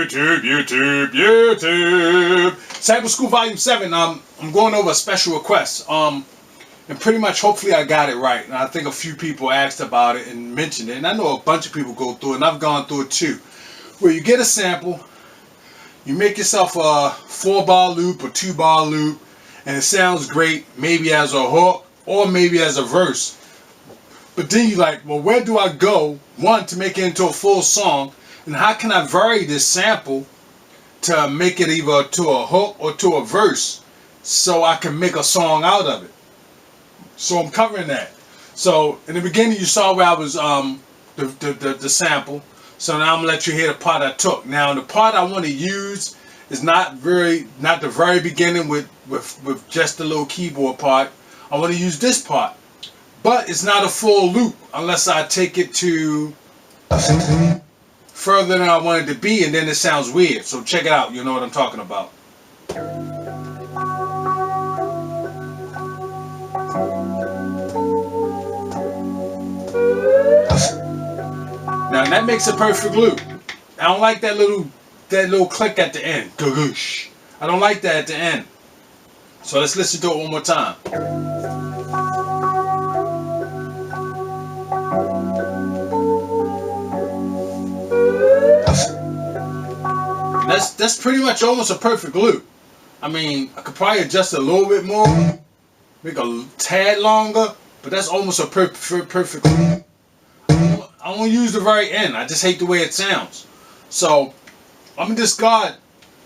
YouTube. Sample School Volume 7. I'm going over a special request. And pretty much, hopefully I got it right. And I think a few people asked about it and mentioned it. And I know a bunch of people go through it, and I've gone through it too. Where you get a sample, you make yourself a 4-bar loop or 2-bar loop, and it sounds great, maybe as a hook or maybe as a verse. But then you're like, well, where do I go, one, to make it into a full song, and how can I vary this sample to make it either to a hook or to a verse so I can make a song out of it? So I'm covering that. So in the beginning you saw where I was the sample. So now I'm gonna let you hear the part I took. Now the part I want to use is not the very beginning with just the little keyboard part. I want to use this part. But it's not a full loop unless I take it to further than I want it to be, and then it sounds weird. So check it out, you know what I'm talking about. Now that makes a perfect loop. I don't like that little click at the end. Gagoosh. I don't like that at the end. So let's listen to it one more time. That's pretty much almost a perfect loop. I mean, I could probably adjust it a little bit more, make a tad longer, but that's almost a perfect loop. I won't use the very end. I just hate the way it sounds. So I'm gonna discard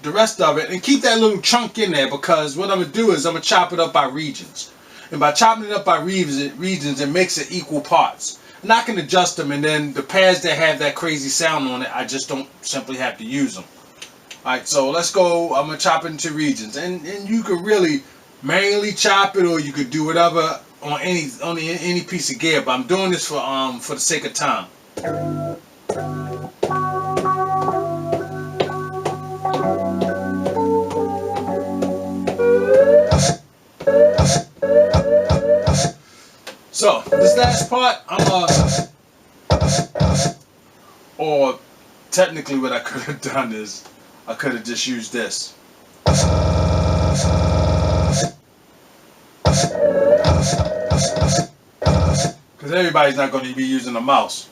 the rest of it and keep that little chunk in there, because what I'm gonna do is I'm gonna chop it up by regions. And by chopping it up by regions, it makes it equal parts. And I can adjust them, and then the pads that have that crazy sound on it, I just don't simply have to use them. Alright, so let's go. I'm going to chop it into regions. And you could really manually chop it, or you could do whatever on any piece of gear. But I'm doing this for the sake of time. So, this last part, or technically what I could have done is, I could have just used this. Because everybody's not going to be using a mouse.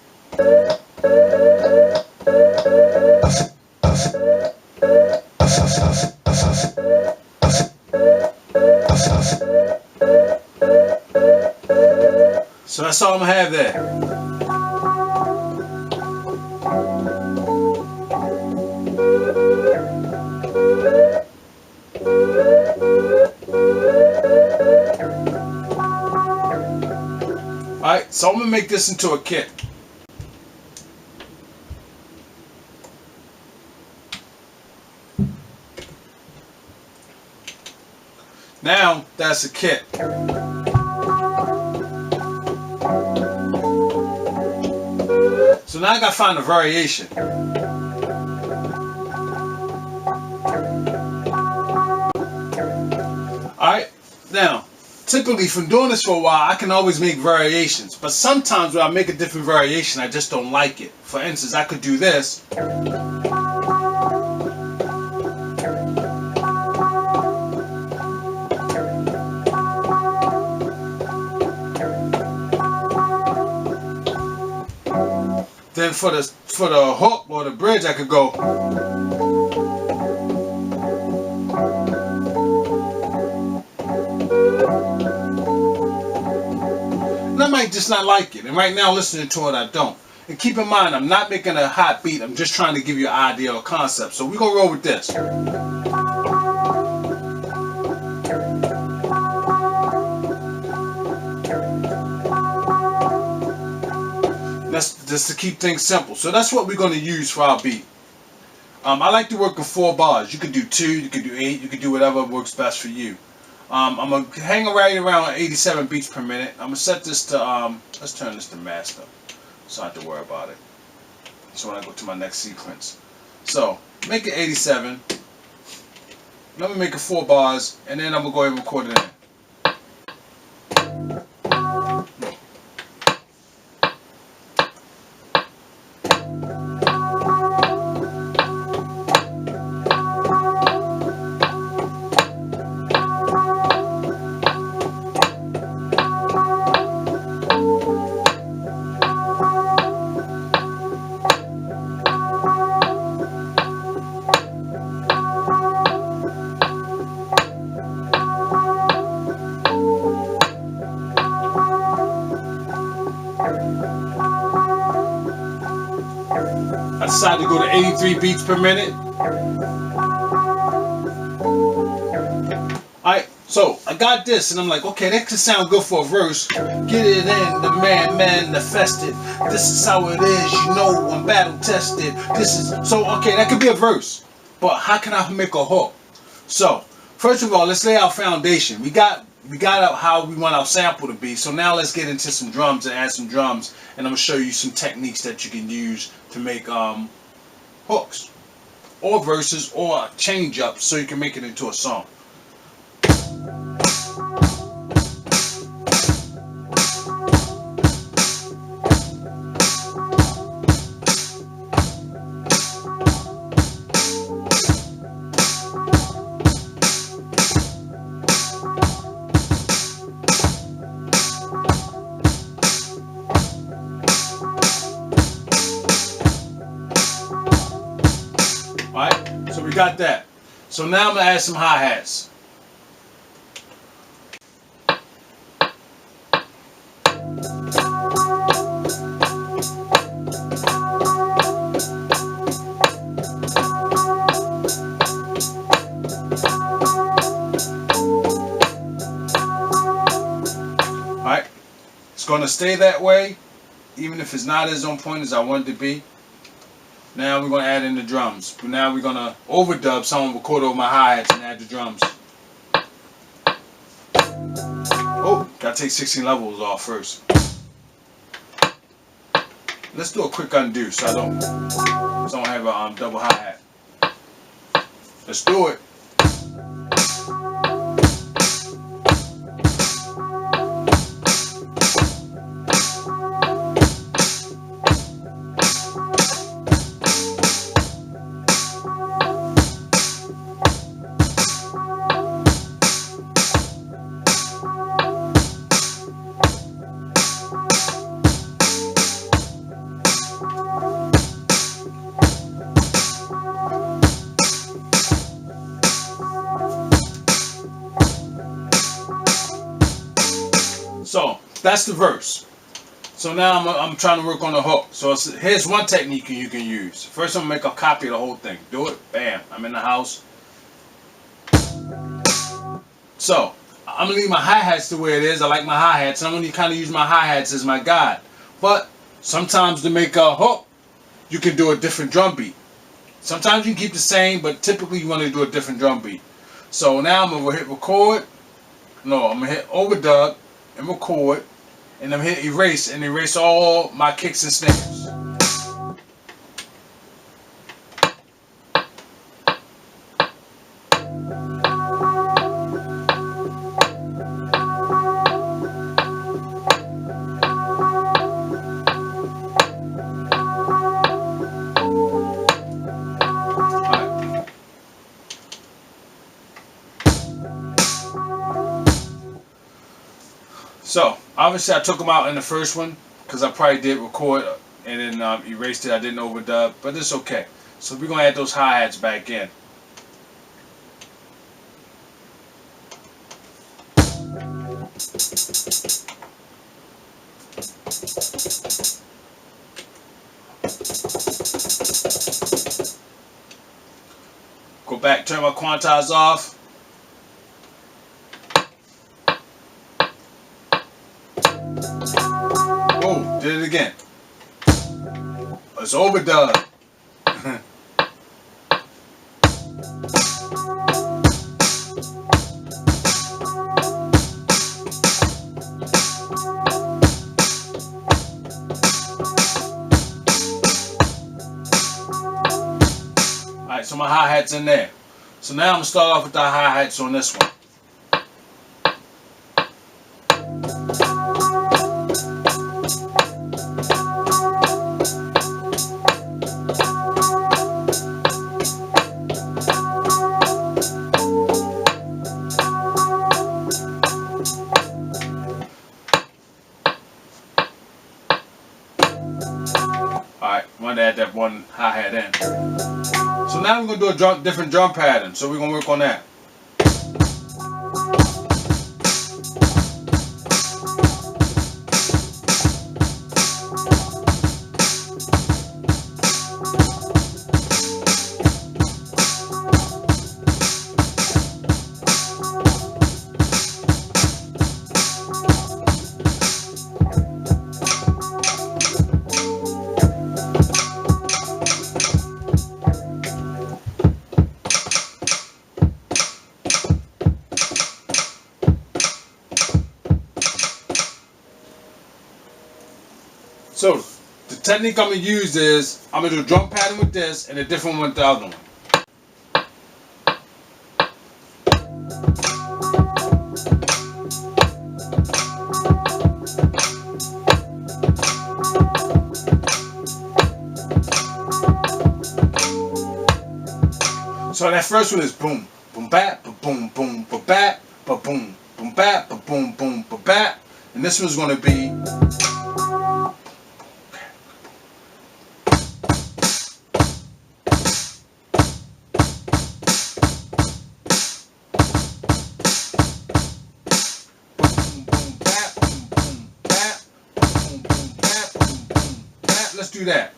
So that's all I'm going to have there. Alright, so I'm going to make this into a kit. Now, that's a kit. So now I got to find a variation. Alright, now, typically from doing this for a while, I can always make variations. But sometimes when I make a different variation, I just don't like it. For instance, I could do this. Then for the hook or the bridge, I could go. And I might just not like it. And right now, listening to it, I don't. And keep in mind, I'm not making a hot beat. I'm just trying to give you an idea or concept. So we're going to roll with this. That's just to keep things simple. So that's what we're going to use for our beat. I like to work in 4 bars. You could do 2, you could do 8, you could do whatever works best for you. I'm going to hang right around 87 beats per minute. I'm going to set this to, let's turn this to master, so I don't have to worry about it. So when I go to my next sequence. So, make it 87. Let me make it 4 bars, and then I'm going to go ahead and record it in. decided to go to 83 beats per minute. Alright, so I got this and I'm like, okay, that could sound good for a verse. Get it in, the man manifested. This is how it is, you know, I'm battle tested. This is, so okay, that could be a verse. But how can I make a hook? So, first of all, let's lay our foundation. We got how we want our sample to be. So now let's get into some drums and add some drums. And I'm going to show you some techniques that you can use to make hooks. Or verses or change ups so you can make it into a song. Alright, so we got that. So now I'm going to add some hi-hats. Alright, it's going to stay that way, even if it's not as on point as I want it to be. Now we're going to add in the drums. But now we're going to overdub someone record over my hi-hats and add the drums. Oh, got to take 16 levels off first. Let's do a quick undo so I don't have a double hi-hat. Let's do it. So that's the verse. So now I'm trying to work on the hook. So here's one technique you can use. First I'm going to make a copy of the whole thing. Do it. Bam. I'm in the house. So I'm going to leave my hi-hats the way it is. I like my hi-hats. I'm going to kind of use my hi-hats as my guide. But sometimes to make a hook, you can do a different drum beat. Sometimes you can keep the same, but typically you want to do a different drum beat. So now I'm going to hit record. No, I'm going to hit overdub and record. And I'm hit erase and erase all my kicks and snares. So, obviously I took them out in the first one because I probably did record and then erased it. I didn't overdub, but it's okay. So we're going to add those hi-hats back in. Go back, turn my quantize off. Oh, did it again. It's overdub. Alright, so my hi-hat's in there. So now I'm going to start off with the hi-hats on this one. Alright, I want to add that one hi-hat in. So now we're going to do a different drum pattern. So we're going to work on that. technique I'm going to use is, I'm going to do a drum pattern with this and a different one with the other one. So that first one is boom, boom, bap, boom, boom, ba bap, ba boom, boom, bap, ba boom, boom, ba bap. And this one's going to be. Let's do that.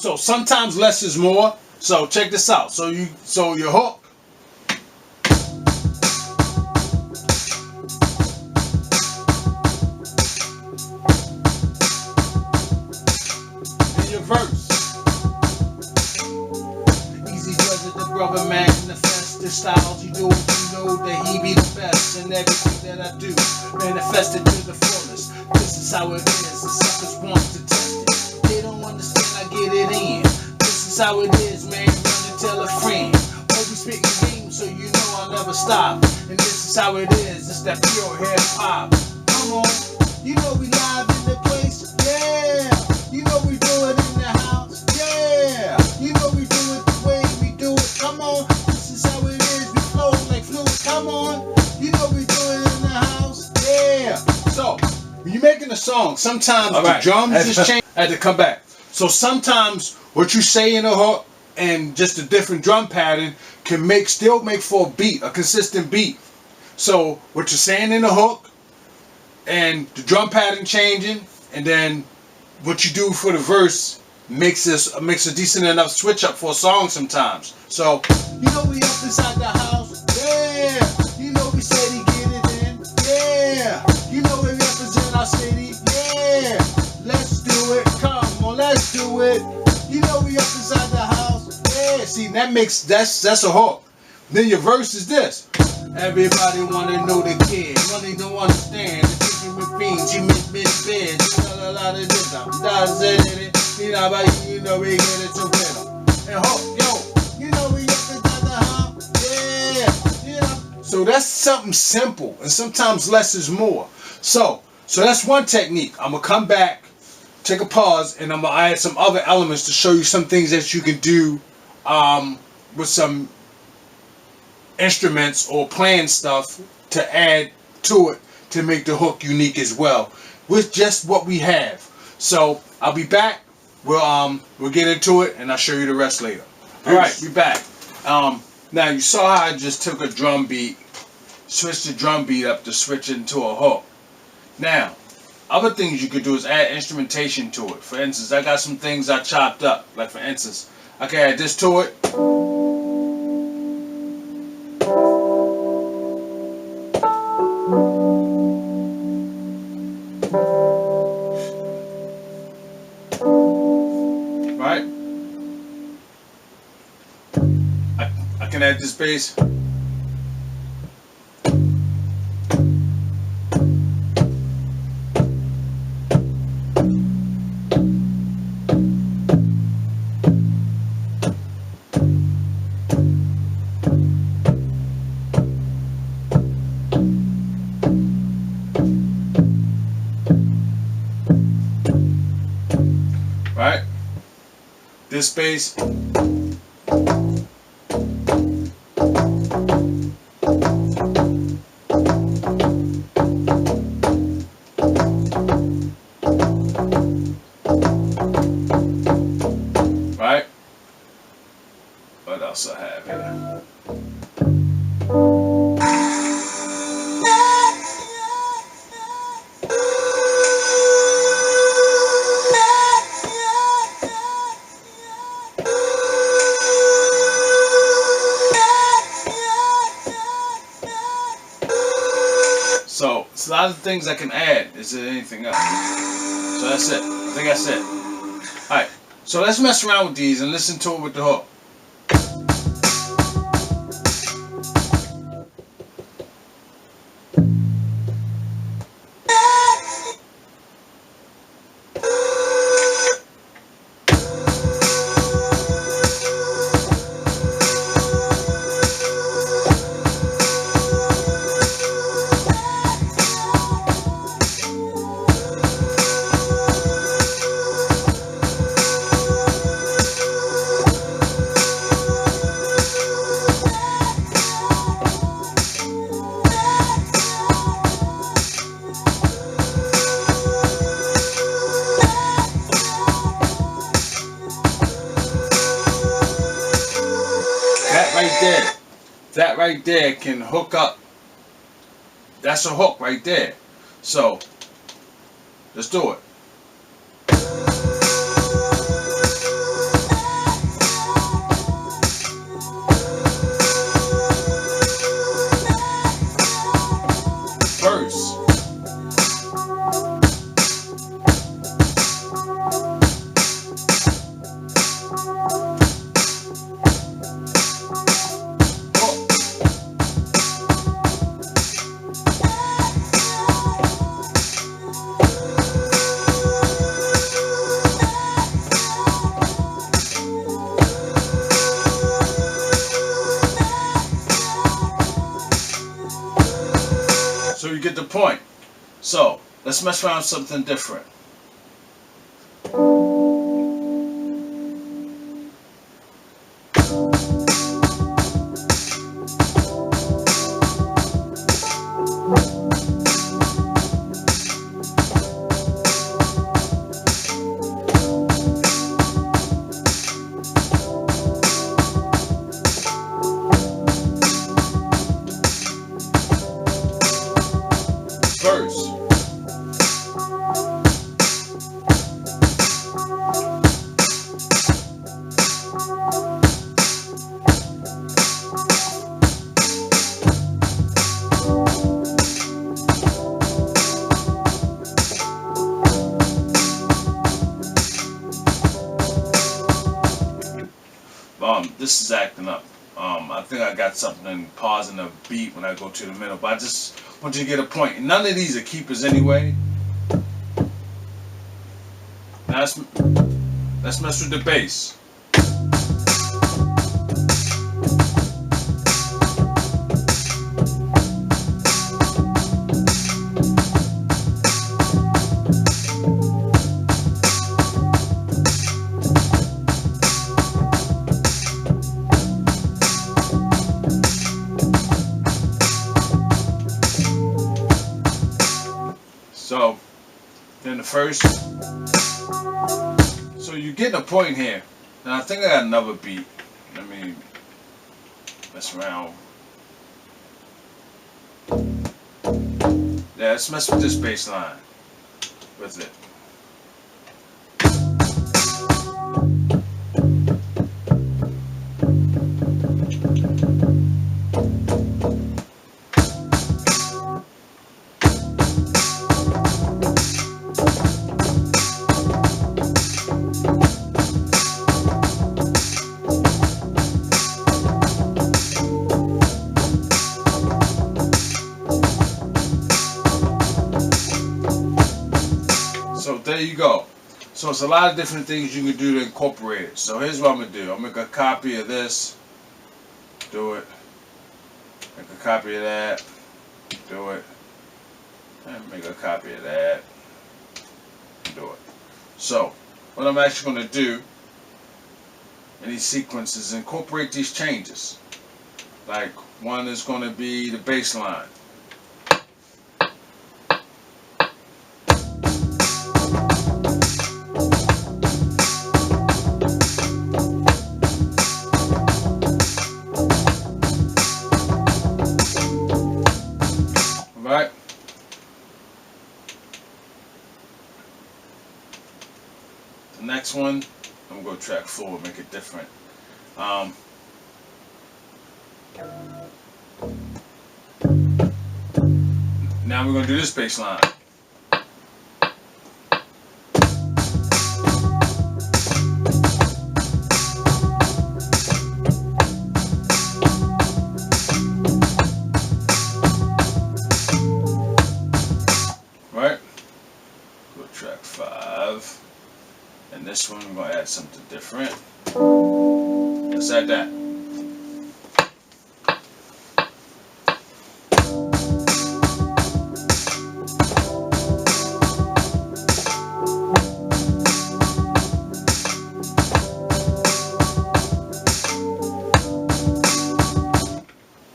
So sometimes less is more. So check this out. So your hook. Then your verse. Easy does it, the brother manifest the styles you do. You know that he be the best in everything that I do. Manifest it to the fullest. This is how it is. The suckers want to test it. They don't understand. Get it in. This is how it is, man. Run and tell a friend. Always spitting games, so you know I'll never stop. And this is how it is. It's that pure hip hop. Come on, you know we live in the place. Yeah, you know we do it in the house. Yeah, you know we do it the way we do it. Come on, this is how it is. We flow like fluid. Come on, you know we do it in the house. Yeah. So when you're making a song, sometimes the drums just change. I had to come back. So sometimes what you say in a hook and just a different drum pattern can still make for a beat, a consistent beat. So what you're saying in the hook and the drum pattern changing, and then what you do for the verse makes a decent enough switch up for a song sometimes. So you know we up inside the house, yeah. You know we steady get it in, yeah. You know we represent our city, yeah. Let's do it, come on, let's do it. You know we up inside the house, yeah. See, that's a hook. Then your verse is this. Everybody wanna know the kid, money don't understand. The chicken with beans, you make big beds. You know a lot of this, you know we get it to rhythm. And hook, yo, you know we up inside the house, yeah. You know. So that's something simple, and sometimes less is more. So that's one technique. I'm gonna come back, take a pause, and I'm gonna add some other elements to show you some things that you can do with some instruments or playing stuff to add to it to make the hook unique as well with just what we have. So I'll be back. We'll get into it and I'll show you the rest later. Alright, we back. Now you saw how I just took a drum beat, switched the drum beat up to switch into a hook. Now other things you could do is add instrumentation to it. For instance, I got some things I chopped up. Like for instance, I can add this to it. Right? I can add this bass. Right? This bass. Right? What else I have here? a lot of things I can add. Is there anything else? So that's it. I think that's it. Alright, so let's mess around with these and listen to it with the hook. That right there can hook up. That's a hook right there. So let's do it. Verse. So you get the point. So let's mess around with something different. Verse. This is acting up. I think I got something pausing a beat when I go to the middle, but I just want you to get a point. And none of these are keepers anyway. Now let's mess with the bass. So then the first, so you're getting a point here. And I think I got another beat. Let me mess around. Yeah, let's mess with this bass line with it. So there you go. So it's a lot of different things you can do to incorporate it. So here's what I'm going to do. I'll make a copy of this. Do it. Make a copy of that. Do it. And make a copy of that. Do it. So what I'm actually going to do in these sequences is incorporate these changes. Like one is going to be the bass line. Right? The next one, I'm going to go track 4, make it different. Now we're gonna do this bass line. Right? Go to track 5. And this one we're gonna add something different. Let's add that.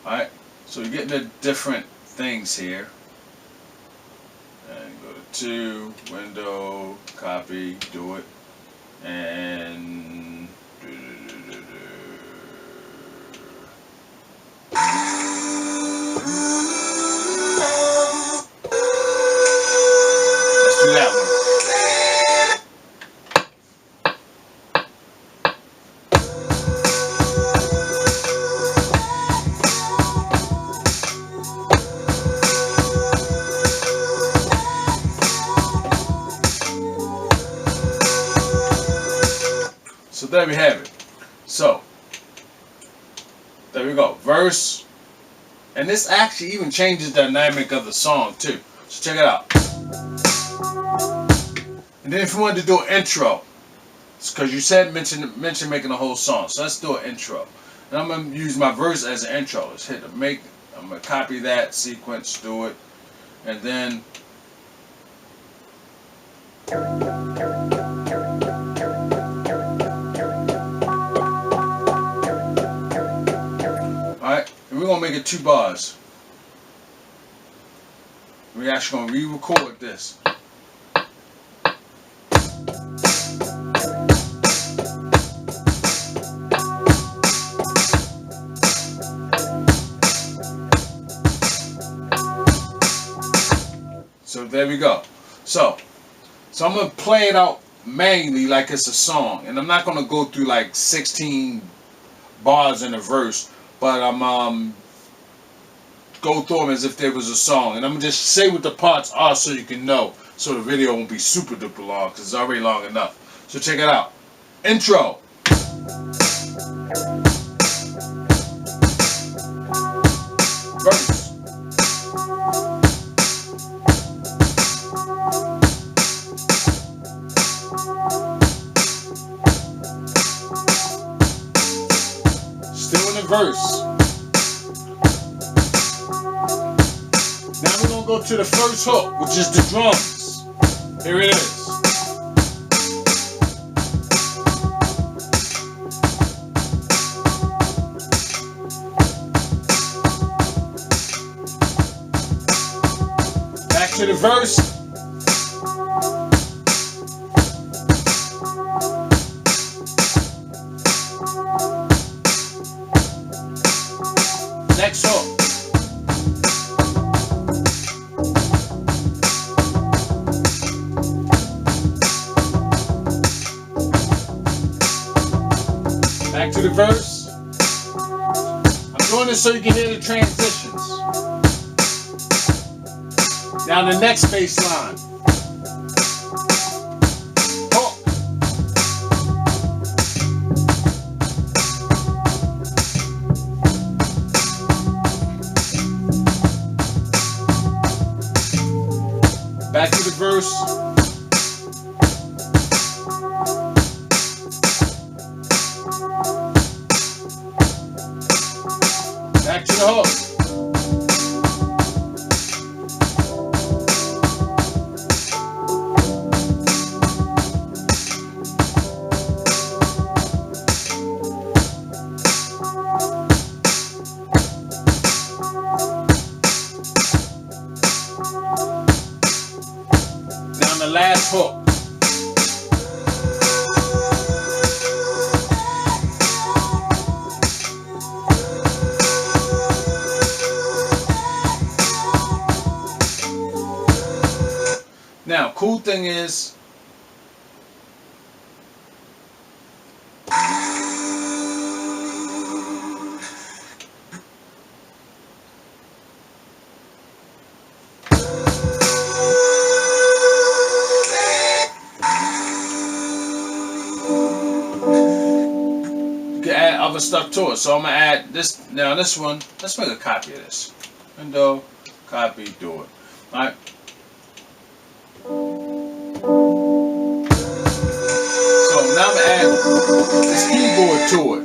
Alright, so you're getting the different things here. And go to 2, window, copy, do it. And let's do that one. So there we have it. So there we go. Verse. And this actually even changes the dynamic of the song too. So check it out. And then if you wanted to do an intro, it's because you said mention making a whole song. So let's do an intro. And I'm gonna use my verse as an intro. Let's hit the make. I'm gonna copy that sequence, do it, and then alright, and we're gonna make it 2 bars. We're actually gonna re-record this. So there we go. So I'm gonna play it out manually like it's a song, and I'm not gonna go through like 16 bars in a verse, but I'm go through them as if there was a song, and I'm gonna just say what the parts are so you can know, so the video won't be super duper long because it's already long enough. So check it out. Intro. Verse. Still in the verse. Now we're gonna go to the first hook, which is the drums. Here it is. Back to the verse. Next hook. Back to the verse. I'm doing this so you can hear the transitions. Now the next bass line. Hook. Back to the verse. Back to the hook. Now the last hook. Now, cool thing is, other stuff to it. So I'm gonna add this. Now this one, let's make a copy of this. Window, copy, do it. Alright. So now I'm gonna add this keyboard to it.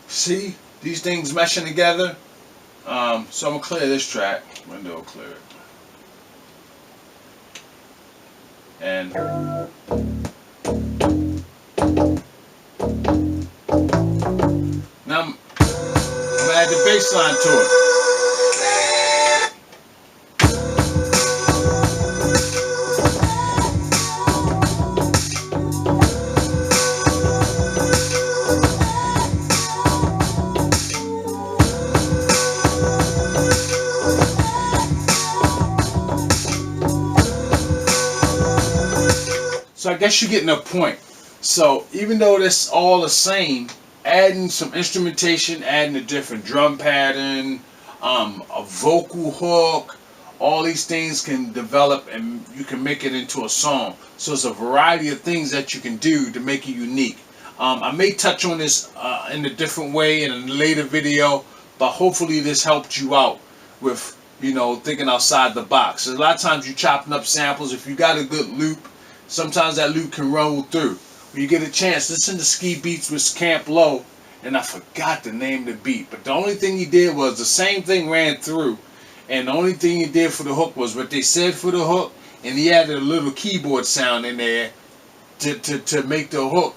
See these things meshing together. So I'm gonna clear this track. Window clear it. And now I'm gonna add the bass line to it. So I guess you're getting a point. So even though it's all the same, adding some instrumentation, adding a different drum pattern, a vocal hook, all these things can develop and you can make it into a song. So it's a variety of things that you can do to make it unique. I may touch on this in a different way in a later video, but hopefully this helped you out with, you know, thinking outside the box. A lot of times you're chopping up samples. If you got a good loop, sometimes that loop can roll through. When you get a chance, listen to Ski Beats with Camp Lo, and I forgot the name of the beat. But the only thing he did was the same thing ran through, and the only thing he did for the hook was what they said for the hook, and he added a little keyboard sound in there to make the hook,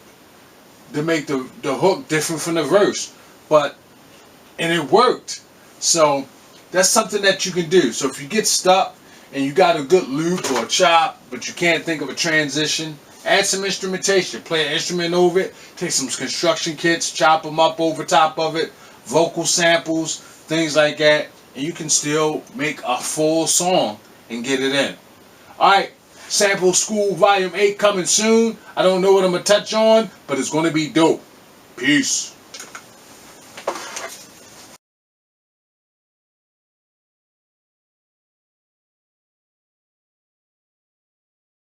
the hook different from the verse. And it worked. So that's something that you can do. So if you get stuck and you got a good loop or a chop, but you can't think of a transition, add some instrumentation. Play an instrument over it. Take some construction kits, chop them up over top of it. Vocal samples, things like that. And you can still make a full song and get it in. Alright, Sample School Volume 8 coming soon. I don't know what I'm going to touch on, but it's going to be dope. Peace.